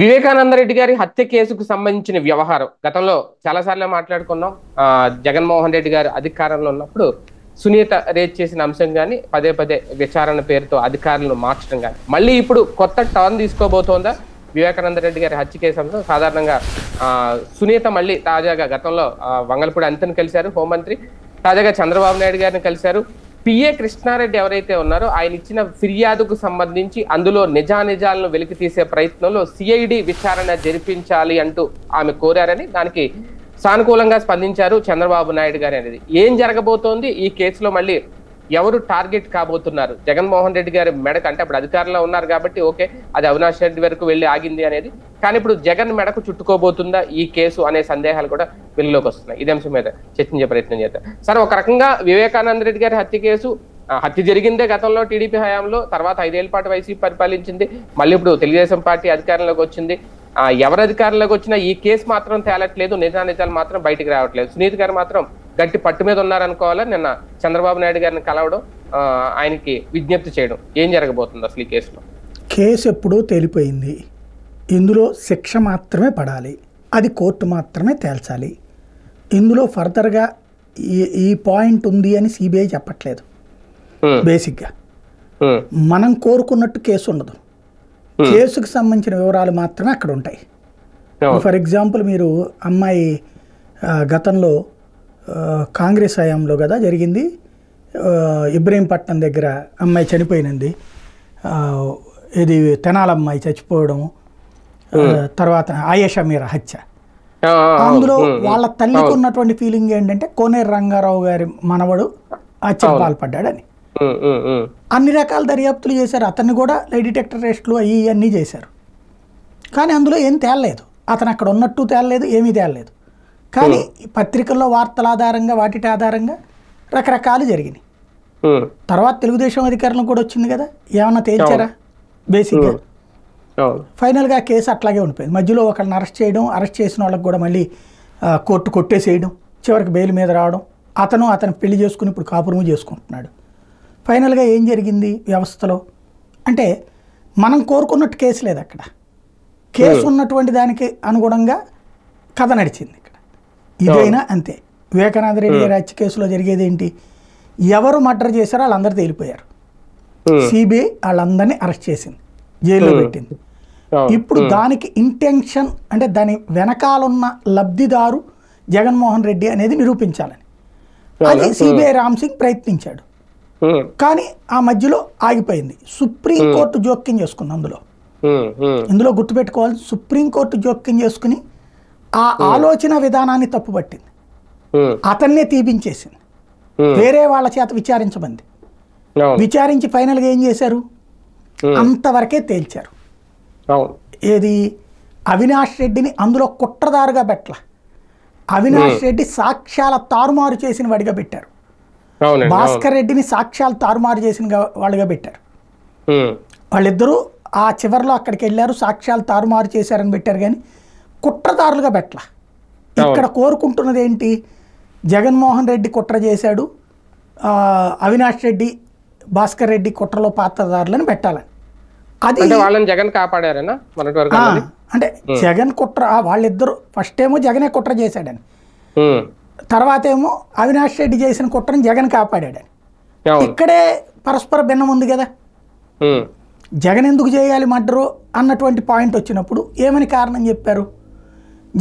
వివేకానంద రెడ్డి గారి హత్య కేసుకు సంబంధించిన వ్యవహారం గతంలో చాలాసార్లు మాట్లాడుకున్నాం. జగన్మోహన్ రెడ్డి గారు అధికారంలో ఉన్నప్పుడు సునీత రేజ్ చేసిన అంశం కానీ పదే పదే విచారణ పేరుతో అధికారులను మార్చడం కానీ మళ్ళీ ఇప్పుడు కొత్త టర్న్ తీసుకోబోతోందా వివేకానంద రెడ్డి గారి హత్య కేసు అంశం? సాధారణంగా సునీత మళ్ళీ తాజాగా గతంలో వంగలపూడి అనితను కలిశారు హోంమంత్రి, తాజాగా చంద్రబాబు నాయుడు గారిని కలిశారు. పిఏ కృష్ణారెడ్డి ఎవరైతే ఉన్నారో ఆయన ఇచ్చిన ఫిర్యాదుకు సంబంధించి అందులో నిజానిజాలను వెలికి తీసే ప్రయత్నంలో సిఐడి విచారణ జరిపించాలి అంటూ ఆమె కోరారని, దానికి సానుకూలంగా స్పందించారు చంద్రబాబు నాయుడు గారు అనేది. ఏం జరగబోతోంది ఈ కేసులో? మళ్ళీ ఎవరు టార్గెట్ కాబోతున్నారు? జగన్మోహన్ రెడ్డి గారి మెడకు, అంటే అప్పుడు అధికారంలో ఉన్నారు కాబట్టి ఓకే, అది అవినాష్ రెడ్డి వరకు వెళ్ళి ఆగింది అనేది, కానీ ఇప్పుడు జగన్ మెడకు చుట్టుకోబోతుందా ఈ కేసు అనే సందేహాలు కూడా వెలుగులోకి వస్తున్నాయి. ఇదే అంశం మీద చర్చించే ప్రయత్నం చేద్దాం. సరే, ఒక రకంగా వివేకానంద రెడ్డి గారి హత్య కేసు, హత్య జరిగిందే గతంలో టీడీపీ హయాంలో, తర్వాత 5 ఏళ్ల పాటు వైసీపీ పరిపాలించింది, మళ్ళీ ఇప్పుడు తెలుగుదేశం పార్టీ అధికారంలోకి వచ్చింది. ఎవరు అధికారంలోకి వచ్చినా ఈ కేసు మాత్రం తేలట్లేదు, నిజానిజాలు మాత్రం బయటికి రావట్లేదు. సునీత్ గారు మాత్రం గట్టి పట్టు మీద ఉన్నారనుకోవాలా. నిన్న చంద్రబాబు నాయుడు గారిని కలవడం, ఆయనకి విజ్ఞప్తి చేయడం, ఏం జరగబోతుంది అసలు ఈ కేసులో? కేసు ఎప్పుడూ తేలిపోయింది. ఇందులో శిక్ష మాత్రమే పడాలి, అది కోర్టు మాత్రమే తేల్చాలి. ఇందులో ఫర్దర్గా ఈ పాయింట్ ఉంది అని సిబిఐ చెప్పట్లేదు. బేసిక్గా మనం కోరుకున్నట్టు కేసు ఉండదు, కేసుకు సంబంధించిన వివరాలు మాత్రమే అక్కడ ఉంటాయి. ఫర్ ఎగ్జాంపుల్, మీరు అమ్మాయి గతంలో కాంగ్రెస్ హయాంలో కదా జరిగింది, ఇబ్రహీంపట్నం దగ్గర అమ్మాయి చనిపోయినది, ఇది తెనాల అమ్మాయి చచ్చిపోవడం, తర్వాత ఆయేషా మీరా హత్య. అందులో వాళ్ళ తల్లికి ఉన్నటువంటి ఫీలింగ్ ఏంటంటే కోనేరు రంగారావు గారి మనవడు హత్యకు పాల్పడ్డాడని. అన్ని రకాల దర్యాప్తులు చేశారు, అతన్ని కూడా లై డిటెక్టర్ టెస్టులు అన్నీ చేశారు, కానీ అందులో ఏం తేలలేదు. అతను అక్కడ ఉన్నట్టు తేలలేదు, ఏమీ తేలలేదు. కానీ పత్రికల్లో వార్తల ఆధారంగా, వాటి ఆధారంగా రకరకాలు జరిగినాయి. తర్వాత తెలుగుదేశం అధికారులను కూడా వచ్చింది కదా, ఏమన్నా తేల్చారా? బేసిక్గా ఫైనల్గా కేసు అట్లాగే ఉండిపోయింది. మధ్యలో ఒకళ్ళని అరెస్ట్ చేయడం, అరెస్ట్ చేసిన వాళ్ళకి కూడా మళ్ళీ కోర్టు కొట్టేసేయడం, చివరికి బెయిల్ మీద రావడం, అతను పెళ్లి చేసుకుని ఇప్పుడు కాపురము చేసుకుంటున్నాడు. ఫైనల్గా ఏం జరిగింది వ్యవస్థలో అంటే, మనం కోరుకున్నట్టు కేసు లేదు అక్కడ. కేసు ఉన్నటువంటి దానికి అనుగుణంగా కథ నడిచింది ఇక్కడ. ఇదైనా అంతే. వివేకానంద రెడ్డి గారి హత్య కేసులో జరిగేది ఏంటి? ఎవరు మర్డర్ చేశారో వాళ్ళందరూ తేలిపోయారు. సిబిఐ వాళ్ళందరినీ అరెస్ట్ చేసింది, జైల్లో పెట్టింది. ఇప్పుడు దానికి ఇంటెన్షన్ అంటే దాని వెనకాలన్న లబ్ధిదారు జగన్మోహన్ రెడ్డి అనేది నిరూపించాలని అది సిబిఐ రామ్ సింగ్ ప్రయత్నించాడు, కానీ ఆ మధ్యలో ఆగిపోయింది. సుప్రీంకోర్టు జోక్యం చేసుకుంది. ఇందులో గుర్తుపెట్టుకోవాలి, సుప్రీంకోర్టు జోక్యం చేసుకుని ఆ ఆలోచన విధానాన్ని తప్పుపట్టింది, అతన్నే తీపించేసింది, వేరే వాళ్ళ చేత విచారించమంది. విచారించి ఫైనల్గా ఏం చేశారు? అంతవరకే తేల్చారు. ఏది? అవినాష్ రెడ్డిని అందులో కుట్రదారుగా పెట్టల, అవినాష్ రెడ్డి సాక్ష్యాల తారుమారు చేసిన వాడిగా పెట్టారు. భాస్కర్ రెడ్డిని సాక్ష్యాలు తారుమారు చేసిన వాళ్ళుగా పెట్టారు. వాళ్ళిద్దరూ ఆ చివరిలో అక్కడికి వెళ్ళారు, సాక్ష్యాలు తారుమారు చేశారని పెట్టారు, కానీ కుట్రదారులుగా పెట్టల. ఇక్కడ కోరుకుంటున్నది ఏంటి? జగన్మోహన్ రెడ్డి కుట్ర చేశాడు, అవినాష్ రెడ్డి, భాస్కర్ రెడ్డి కుట్రలో పాత్రదారులను పెట్టాలని. అది వాళ్ళని జగన్ కాపాడారనా? అంటే జగన్ కుట్ర, వాళ్ళిద్దరు ఫస్ట్ ఏమో జగనే కుట్ర చేశాడని, తర్వాత ఏమో అవినాష్ రెడ్డి చేసిన కుట్రని జగన్ కాపాడాడని. ఇక్కడే పరస్పర భిన్నం ఉంది కదా. జగన్ ఎందుకు చేయాలి మర్డరు అన్నటువంటి పాయింట్ వచ్చినప్పుడు ఏమని కారణం చెప్పారు?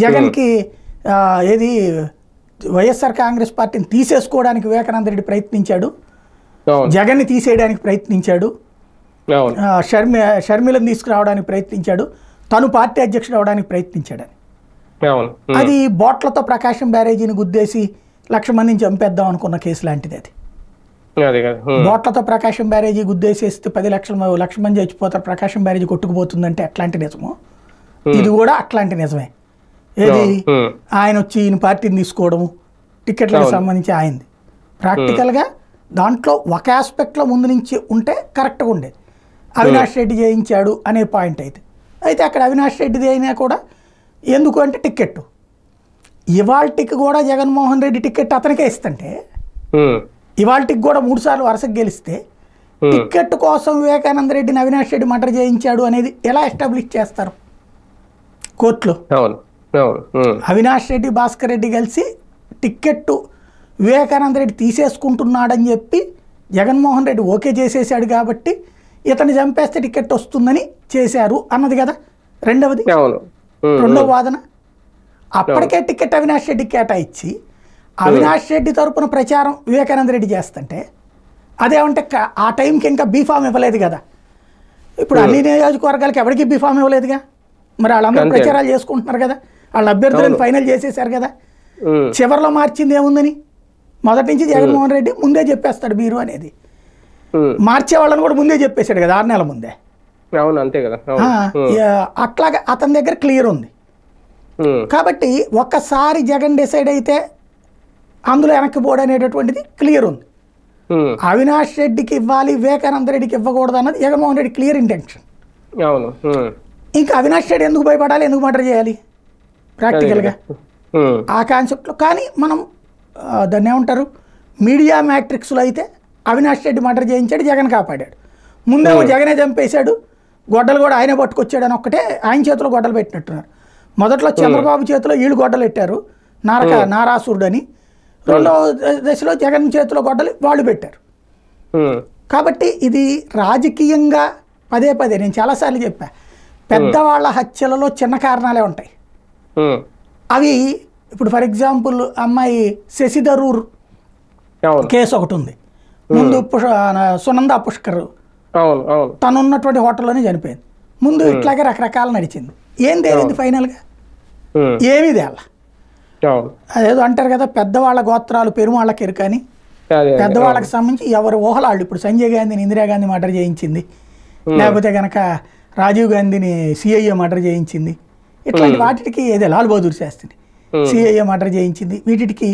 జగన్కి ఏది వైఎస్ఆర్ కాంగ్రెస్ పార్టీని తీసేసుకోవడానికి వివేకానంద రెడ్డి ప్రయత్నించాడు, జగన్ని తీసేయడానికి ప్రయత్నించాడు, షర్మిలను తీసుకురావడానికి ప్రయత్నించాడు, తను పార్టీ అధ్యక్షుడు అవడానికి ప్రయత్నించాడని. అది బోట్లతో ప్రకాశం బ్యారేజీని గుద్దేసి 1,00,000 మందిని చంపేద్దాం అనుకున్న కేసు లాంటిది. అది బోట్లతో ప్రకాశం బ్యారేజీ గుద్దేసేస్తే 10 లక్షల మంది చచ్చిపోతారు, ప్రకాశం బ్యారేజీ కొట్టుకుపోతుందంటే ఎట్లాంటి నిజమో ఇది కూడా అట్లాంటి నిజమే. ఏది? ఆయన వచ్చి ఈయన పార్టీని తీసుకోవడము, టికెట్లకు సంబంధించి అయింది. ప్రాక్టికల్గా దాంట్లో ఒక ఆస్పెక్ట్లో ముందు నుంచి ఉంటే కరెక్ట్గా ఉండేది. అవినాష్ రెడ్డి చేయించాడు అనే పాయింట్ అయితే అక్కడ అవినాష్ రెడ్డిది అయినా కూడా ఎందుకు అంటే టికెట్ ఇవాల్టికి కూడా జగన్మోహన్ రెడ్డి టికెట్ అతనికే ఇస్తుంటే, ఇవాల్టికి కూడా 3 సార్లు వరుసకు గెలిస్తే టికెట్ కోసం వివేకానంద రెడ్డిని అవినాష్ రెడ్డి మర్డర్ చేయించాడు అనేది ఎలా ఎస్టాబ్లిష్ చేస్తారు? కోర్టులో. అవును అవును. అవినాష్ రెడ్డి భాస్కర్ రెడ్డి కలిసి టిక్కెట్టు వివేకానంద రెడ్డి తీసేసుకుంటున్నాడని చెప్పి జగన్మోహన్ రెడ్డి ఓకే చేసేసాడు కాబట్టి ఇతన్ని చంపేస్తే టికెట్ వస్తుందని చేశారు అన్నది కదా రెండవది. రెండో వాదన అప్పటికే టికెట్ అవినాష్ రెడ్డికి కేటాయించి అవినాష్ రెడ్డి తరపున ప్రచారం వివేకానంద రెడ్డి చేస్తుంటే అదేమంటే ఆ టైంకి ఇంకా బీఫామ్ ఇవ్వలేదు కదా. ఇప్పుడు అన్ని నియోజకవర్గాలకి ఎవరికి బీఫామ్ ఇవ్వలేదుగా. మరి వాళ్ళందరూ ప్రచారాలు చేసుకుంటున్నారు కదా, వాళ్ళ అభ్యర్థులను ఫైనల్ చేసేసారు కదా. చివరిలో మార్చింది ఏముందని మొదటి నుంచి జగన్మోహన్ రెడ్డి ముందే చెప్పేస్తాడు మీరు అనేది. మార్చే వాళ్ళని కూడా ముందే చెప్పేశాడు కదా 6 నెలల ముందే. అంతే కదా. అట్లాగా అతని దగ్గర క్లియర్ ఉంది కాబట్టి ఒక్కసారి జగన్ డిసైడ్ అయితే అందులో వెనక్కి పోవడం అనేటటువంటిది క్లియర్ ఉంది. అవినాష్ రెడ్డికి ఇవ్వాలి వివేకానంద రెడ్డికి ఇవ్వకూడదు అన్నది జగన్మోహన్ రెడ్డి క్లియర్ ఇంటెన్షన్. ఇంకా అవినాష్ రెడ్డి ఎందుకు భయపడాలి, ఎందుకు మర్డర్ చేయాలి ప్రాక్టికల్గా ఆ కాన్సెప్ట్లో. కానీ మనం దాన్ని ఏమంటారు మీడియా మ్యాట్రిక్స్లో అయితే అవినాష్ రెడ్డి మర్డర్ చేయించాడు, జగన్ కాపాడాడు. ముందేమో జగనే చంపేశాడు, గొడ్డలు కూడా ఆయనే పట్టుకొచ్చాడు అని ఒక్కటే ఆయన చేతిలో గొడ్డలు పెట్టినట్టున్నారు. మొదట్లో చంద్రబాబు చేతిలో వీళ్ళు గొడ్డలు పెట్టారు నారాసురుడు అని, రెండో దశలో జగన్ చేతిలో గొడ్డలు వాళ్ళు పెట్టారు. కాబట్టి ఇది రాజకీయంగా పదే పదే నేను చాలాసార్లు చెప్పా, పెద్దవాళ్ళ హత్యలలో చిన్న కారణాలే ఉంటాయి. అవి ఇప్పుడు ఫర్ ఎగ్జాంపుల్ అమ్మాయి శశిధరూర్ కేసు ఒకటి ఉంది. ముందు సునంద పుష్కర్ తను ఉన్నటువంటి హోటల్లోనే చనిపోయింది. ముందు ఇట్లాగే రకరకాలు నడిచింది. ఏం తేలింది ఫైనల్గా? ఏమీ తేల. అదేదో అంటారు కదా పెద్దవాళ్ళ గోత్రాలు పెరుమాళ్ళకి ఎరుకని. పెద్దవాళ్ళకి సంబంధించి ఎవరు ఊహలాళ్ళు. ఇప్పుడు సంజయ్ గాంధీని ఇందిరాగాంధీ మర్డర్ చేయించింది, లేకపోతే కనుక రాజీవ్ గాంధీని సిఐఏ మర్డర్ చేయించింది. ఇట్లాంటి వాటికి ఏదో లాల్ బహదూర్ శాస్త్రిని సిఐఏ మర్డర్ చేయించింది. వీటికి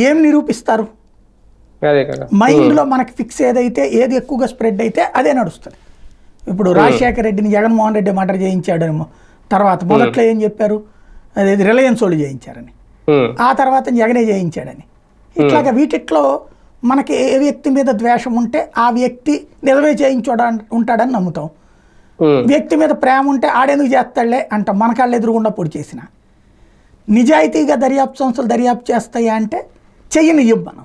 ఏం నిరూపిస్తారు? మైండ్లో మనకి ఫిక్స్ ఏదైతే ఏది ఎక్కువగా స్ప్రెడ్ అయితే అదే నడుస్తుంది. ఇప్పుడు రాజశేఖర రెడ్డిని జగన్మోహన్ రెడ్డి మర్డర్ చేయించాడేమో, తర్వాత మొదట్లో ఏం చెప్పారు అదేది రిలయన్స్ వాళ్ళు చేయించారని, ఆ తర్వాత జగనే చేయించాడని. ఇట్లాగా వీటిట్లో మనకి ఏ వ్యక్తి మీద ద్వేషం ఉంటే ఆ వ్యక్తి నిజమే ఉంటాడని నమ్ముతాం. వ్యక్తి మీద ప్రేమ ఉంటే ఆడేందుకు చేస్తాడులే అంటాం. మన కాళ్ళు ఎదురుగుండా పొడి చేసిన. నిజాయితీగా దర్యాప్తు సంస్థలు దర్యాప్తు చేస్తాయా అంటే చెయ్యనియ్యం మనం.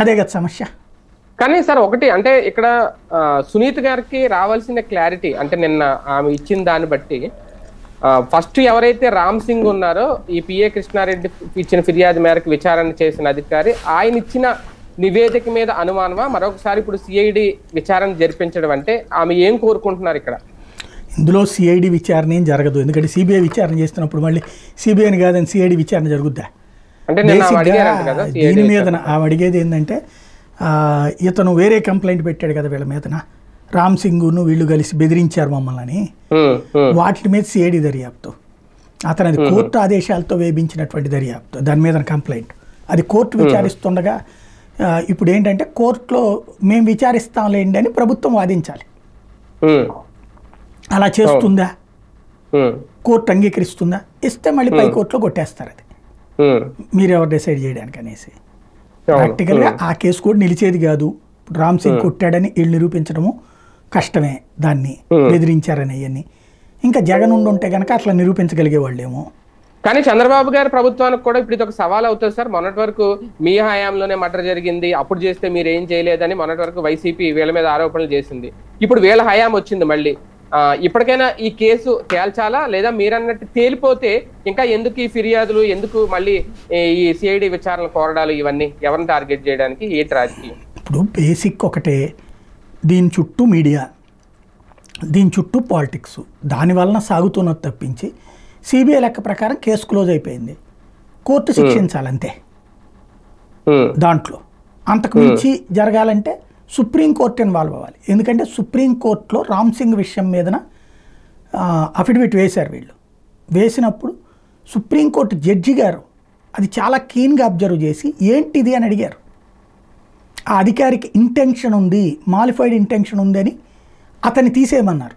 అదే కదా సమస్య. కానీ సార్ ఒకటి అంటే ఇక్కడ సునీత్ గారికి రావాల్సిన క్లారిటీ అంటే నిన్న ఆమె ఇచ్చిన దాన్ని బట్టి ఫస్ట్ ఎవరైతే రామ్ సింగ్ ఉన్నారో ఈ పిఏ కృష్ణారెడ్డి ఇచ్చిన ఫిర్యాదు మేరకు విచారణ చేసిన అధికారి ఆయన ఇచ్చిన నివేదిక మీద అనుమానమా, మరొకసారి ఇప్పుడు సిఐడి విచారణ జరిపించడం అంటే ఆమె ఏం కోరుకుంటున్నారు ఇక్కడ? ఇందులో సిఐడి విచారణ ఏం జరగదు. ఎందుకంటే సిబిఐ విచారణ చేస్తున్నప్పుడు మళ్ళీ సిబిఐని కాదని సిఐడి విచారణ జరుగుద్దా? అంటే దీని మీద ఆమె అడిగేది ఏంటంటే ఇతను వేరే కంప్లైంట్ పెట్టాడు కదా వీళ్ళ మీదన, రామ్ సింగ్ను వీళ్ళు కలిసి బెదిరించారు మమ్మల్ని, వాటి మీద సిఐడి దర్యాప్తు. అతను అది కోర్టు ఆదేశాలతో వేయించినటువంటి దర్యాప్తు, దాని మీద కంప్లైంట్. అది కోర్టు విచారిస్తుండగా ఇప్పుడు ఏంటంటే కోర్టులో మేము విచారిస్తాంలేండి అని ప్రభుత్వం వాదించాలి. అలా చేస్తుందా, కోర్టు అంగీకరిస్తుందా? ఇస్తే మళ్ళీ పై కోర్టులో కొట్టేస్తారు. అది మీరెవరు డిసైడ్ చేయడానికి అనేసి ప్రాక్టికల్గా ఆ కేసు కూడా నిలిచేది కాదు. రామ్ సింగ్ కొట్టాడని వీళ్ళు నిరూపించడము కష్టమే, దాన్ని బెదిరించారని అవన్నీ. ఇంకా జగన్ ఉంటే కనుక అట్లా నిరూపించగలిగే వాళ్ళేమో. కానీ చంద్రబాబు గారి ప్రభుత్వానికి కూడా ఇప్పుడు ఇది ఒక సవాల్ అవుతుంది సార్. మొన్నటి వరకు మీ హయాంలోనే మర్డర్ జరిగింది, అప్పుడు చేస్తే మీరు ఏం చేయలేదని మొన్నటి వరకు వైసీపీ వీళ్ళ మీద ఆరోపణలు చేసింది. ఇప్పుడు వీళ్ళ హయాం వచ్చింది మళ్ళీ. ఇప్పటికైనా ఈ కేసు తేల్చాలా, లేదా మీరన్నట్టు తేలిపోతే ఇంకా ఎందుకు ఈ ఫిర్యాదులు, ఎందుకు మళ్ళీ ఈ సిఐడి విచారణలు కోరడాలు, ఇవన్నీ ఎవరిని టార్గెట్ చేయడానికి? ఏంటి రాజకీయం? ఇప్పుడు బేసిక్ ఒకటే, దీని చుట్టూ మీడియా, దీని చుట్టూ పాలిటిక్స్, దానివలన సాగుతున్నది తప్పించి సిబిఐ లెక్క ప్రకారం కేసు క్లోజ్ అయిపోయింది, కోర్టు శిక్షించాలంతే. దాంట్లో అంతకు మించి జరగాలంటే సుప్రీంకోర్టు ఇన్వాల్వ్ అవ్వాలి. ఎందుకంటే సుప్రీంకోర్టులో రామ్ సింగ్ విషయం మీదన అఫిడవిట్ వేశారు వీళ్ళు. వేసినప్పుడు సుప్రీంకోర్టు జడ్జి గారు అది చాలా క్లీన్గా అబ్జర్వ్ చేసి ఏంటిది అని అడిగారు. ఆ అధికారికి ఇంటెన్షన్ ఉంది, మాలిఫైడ్ ఇంటెన్షన్ ఉంది అని అతన్ని తీసేయమన్నారు.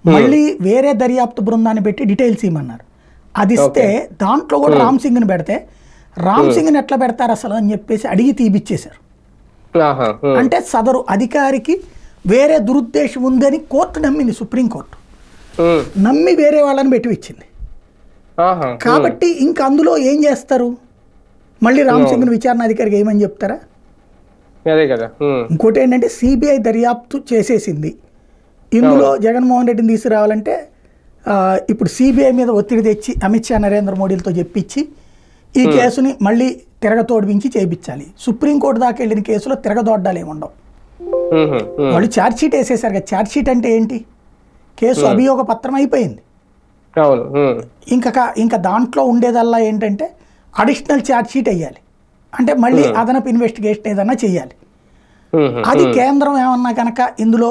మళ్ళీ వేరే దర్యాప్తు బృందాన్ని పెట్టి డీటెయిల్స్ ఇవ్వమన్నారు. అది ఇస్తే దాంట్లో కూడా రామ్ సింగ్ని పెడితే రామ్ సింగ్ని ఎట్లా పెడతారు అసలు అని చెప్పేసి అడిగి తీపిచ్చేశారు. అంటే సదరు అధికారికి వేరే దురుద్దేశం ఉందని కోర్టు నమ్మింది సుప్రీంకోర్టు. ఉమ్, నమ్మి వేరే వాళ్ళని పెట్టించింది. ఆహా, కాబట్టి ఇంక అందులో ఏం చేస్తారు? మళ్ళీ రామ్ సింగ్ని విచారణ అధికారికి ఏమని చెప్తారా? అదే కదా. ఇంకోటి ఏంటంటే సిబిఐ దర్యాప్తు చేసేసింది. ఇందులో జగన్మోహన్ రెడ్డిని తీసుకురావాలంటే ఇప్పుడు సిబిఐ మీద ఒత్తిడి తెచ్చి అమిత్ షా నరేంద్ర మోడీలతో చెప్పించి ఈ కేసుని మళ్ళీ తిరగతోడిపించి చేయించాలి. సుప్రీంకోర్టు దాకా వెళ్ళిన కేసులో తిరగదోడ్డాలు ఏముండవు. వాళ్ళు ఛార్జ్షీట్ వేసేసారు కదా. ఛార్జ్షీట్ అంటే ఏంటి? కేసు అభియోగ పత్రం అయిపోయింది. ఇంకా దాంట్లో ఉండేదల్లా ఏంటంటే అడిషనల్ ఛార్జ్షీట్ వేయాలి, అంటే మళ్ళీ అదనపు ఇన్వెస్టిగేషన్ ఏదన్నా చెయ్యాలి. అది కేంద్రం ఏమన్నా కనుక ఇందులో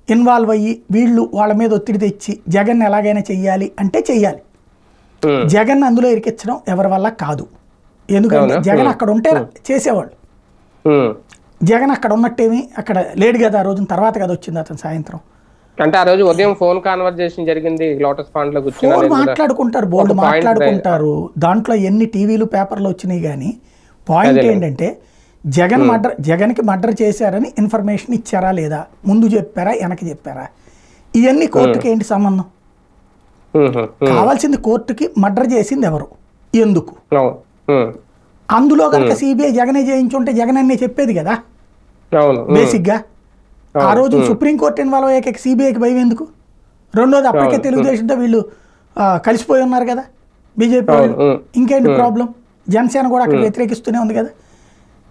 ఇన్వాల్వ్ అయ్యి వీళ్ళు వాళ్ళ మీద ఒత్తిడి తెచ్చి జగన్ ఎలాగైనా చెయ్యాలి అంటే చెయ్యాలి. జగన్ అందులో ఇరికించడం ఎవరి వల్ల కాదు. ఎందుకంటే జగన్ అక్కడ ఉంటే చేసేవాళ్ళు. జగన్ అక్కడ ఉన్నట్టేమి అక్కడ లేడు కదా. ఆ రోజున తర్వాత కదా వచ్చింది అతను సాయంత్రం. అంటే ఆ రోజు ఉదయం ఫోన్ కాన్వర్జేషన్ జరిగింది లోటస్ పాండ్ లో కూర్చొని మాట్లాడుకుంటారు, బోర్డు మాట్లాడుకుంటారు. దాంట్లో ఎన్ని టీవీలు పేపర్లు వచ్చినాయి. కానీ పాయింట్ ఏంటంటే జగన్కి మర్డర్ చేశారని ఇన్ఫర్మేషన్ ఇచ్చారా లేదా, ముందు చెప్పారా వెనక్కి చెప్పారా, ఇవన్నీ కోర్టుకి ఏంటి సంబంధం? కావాల్సింది కోర్టుకి మర్డర్ చేసింది ఎవరు, ఎందుకు. అందులో కనుక సిబిఐ జగనే చేయించుంటే జగన్ అనే చెప్పేది కదా బేసిక్గా. ఆ రోజు సుప్రీంకోర్టు ఇన్వాల్వ్ అయ్యాక సిబిఐకి భయం ఎందుకు? రెండోది అప్పటికే తెలుగుదేశంతో వీళ్ళు కలిసిపోయి ఉన్నారు కదా బీజేపీ వాళ్ళు. ఇంకేంటి ప్రాబ్లం? జనసేన కూడా అక్కడ వ్యతిరేకిస్తూనే ఉంది కదా.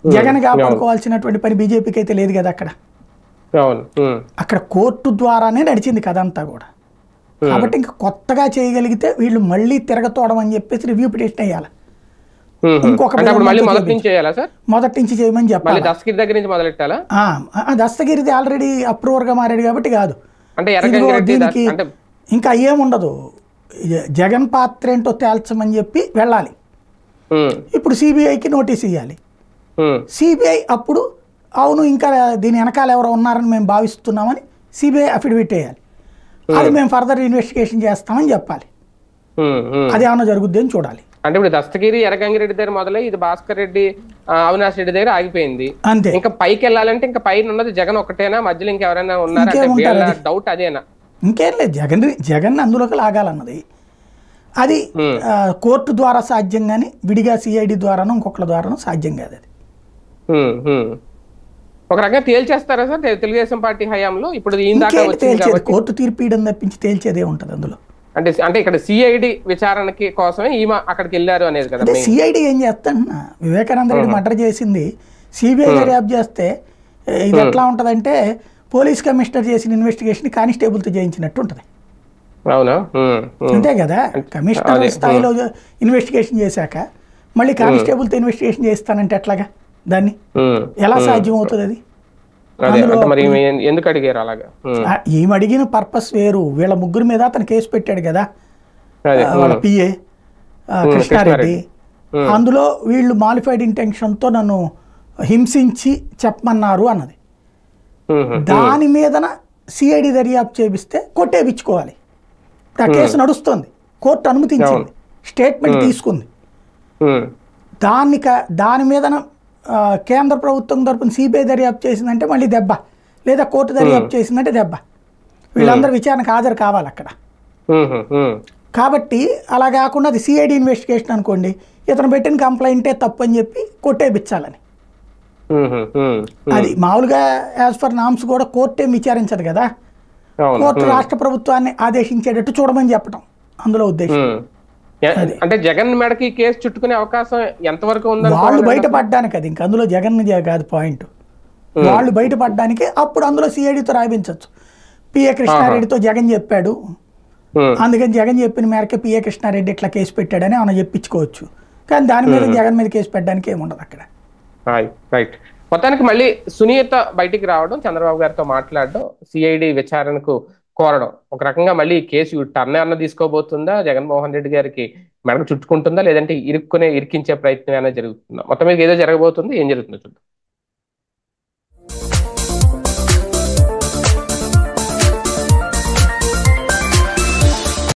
జగన్ కాపాడుకోవాల్సినటువంటి పని బీజేపీకి అయితే లేదు కదా. అక్కడ కోర్టు ద్వారానే నడిచింది కథ అంతా కూడా. కాబట్టి ఇంకా కొత్తగా చేయగలిగితే వీళ్ళు మళ్ళీ తిరగతోడం అని చెప్పేసి రివ్యూ పిటిషన్ వేయాలి. మొదటి నుంచి చేయమని చెప్పాలి. దస్తగిరిది ఆల్రెడీ అప్రూవర్ గా మారాడు కాబట్టి కాదు. దీనికి ఇంకా ఏముండదు. జగన్ పాత్ర ఏంటో తేల్చమని చెప్పి వెళ్ళాలి. ఇప్పుడు సిబిఐకి నోటీస్ ఇవ్వాలి. సిబిఐ అప్పుడు అవును ఇంకా దీని వెనకాల ఎవరో ఉన్నారని మేము భావిస్తున్నామని సిబిఐ అఫిడవిట్ వేయాలి. అది మేము ఫర్దర్ ఇన్వెస్టిగేషన్ చేస్తామని చెప్పాలి. అది ఏమన్నా జరుగుద్ది అని చూడాలి. అంటే ఇప్పుడు దస్తగిరి ఎర్రగంగిరెడ్డి దగ్గర మొదలై ఇది భాస్కర్ రెడ్డి అవినాష్ రెడ్డి దగ్గర ఆగిపోయింది. అంతే. ఇంకా పైకి వెళ్ళాలంటే ఇంకా పైన ఉన్నది జగన్ ఒకటేనా, మధ్యలో ఇంకెవరైనా ఉన్నారా? డౌట్ అదేనా? ఇంకేం లేదు. జగన్ అందులోకి లాగాలన్నది అది కోర్టు ద్వారా సాధ్యం, కానీ విడిగా సిఐడి ద్వారానో ఇంకొకరి ద్వారానో సాధ్యం కాదు. అది ఒక రకంగా తేల్చేస్తారా సార్ తెలుగుదేశం పార్టీ హయాంలో? ఇప్పుడు కోర్టు తీర్పు ఇవ్వడం తప్పించి తేల్చేదే ఉంటుంది అందులో. అంటే ఇక్కడ సిఐడి విచారణకి కోసమే ఈమె అక్కడికి వెళ్ళారు అనేది కదా. సిఐడి ఏం చేస్తాను, వివేకానంద రెడ్డి మర్డర్ చేసింది సిబిఐ దర్యాప్తు చేస్తే ఇది ఎట్లా ఉంటదంటే పోలీస్ కమిషనర్ చేసిన ఇన్వెస్టిగేషన్ కానిస్టేబుల్తో చేయించినట్టు ఉంటుంది. అవునా? అంతే కదా. కమిషనర్ స్థాయిలో ఇన్వెస్టిగేషన్ చేశాక మళ్ళీ కానిస్టేబుల్తో ఇన్వెస్టిగేషన్ చేస్తానంటే ఎట్లాగా? దాన్ని ఎలా సాధ్యం అవుతుంది? అది ఎందుకు అడిగారు అలాగా? ఈమె అడిగిన పర్పస్ వేరు. వీళ్ళ ముగ్గురు మీద అతను కేసు పెట్టాడు కదా, వాళ్ళ పిఏ కృష్ణారెడ్డి. అందులో వీళ్ళు మాలిఫైడ్ ఇంటెన్షన్తో నన్ను హింసించి చెప్పమన్నారు అన్నది. దాని మీదన సిఐడి దర్యాప్తు చేపిస్తే కొట్టేపించుకోవాలి. ఆ కేసు నడుస్తుంది, కోర్టు అనుమతించింది, స్టేట్మెంట్ తీసుకుంది. దాని మీదన కేంద్ర ప్రభుత్వం తరపున సిబిఐ దర్యాప్తు చేసిందంటే మళ్ళీ దెబ్బ, లేదా కోర్టు దర్యాప్తు చేసిందంటే దెబ్బ. వీళ్ళందరూ విచారణకు హాజరు కావాలి అక్కడ. కాబట్టి అలా కాకుండా అది సిఐడి ఇన్వెస్టిగేషన్ అనుకోండి, ఇతను పెట్టిన కంప్లైంటే తప్పు అని చెప్పి కొట్టేపించాలని. అది మామూలుగా యాజ్ పర్ నామ్స్ కూడా కోర్టు ఏం విచారించదు కదా. కోర్టు రాష్ట్ర ప్రభుత్వాన్ని ఆదేశించేటట్టు చూడమని చెప్పడం అందులో ఉద్దేశం. అంటే జగన్ మెడకి కేసు చుట్టుకునే అవకాశం ఎంతవరకు ఉంది? వాళ్ళు బయటపడ్డానికి, అది ఇంకా అందులో జగన్ కాదు పాయింట్. వాళ్ళు బయటపడ్డానికి అప్పుడు అందులో సిఐడితో రాయించవచ్చు. పిఏ కృష్ణారెడ్డితో జగన్ చెప్పాడు, అందుకని జగన్ చెప్పిన మేరకే పిఏ కృష్ణారెడ్డి ఇట్లా కేసు పెట్టాడని ఆయన చెప్పించుకోవచ్చు. కానీ దాని మీద జగన్ మీద కేసు పెట్టడానికి ఏముండదు అక్కడ. రైట్. మొత్తానికి మళ్ళీ సునీత బయటికి రావడం, చంద్రబాబు గారితో మాట్లాడడం, సిఐడి విచారణకు కోరడం, ఒక రకంగా మళ్ళీ కేసు టర్న్ ఏమన్నా తీసుకోబోతుందా, జగన్మోహన్ రెడ్డి గారికి మెడకు చుట్టుకుంటుందా, లేదంటే ఇరిక్కించే ప్రయత్నం ఏమైనా జరుగుతుందా? మొత్తం మీద ఏదో జరగబోతుంది. ఏం జరుగుతుందో చూద్దాం.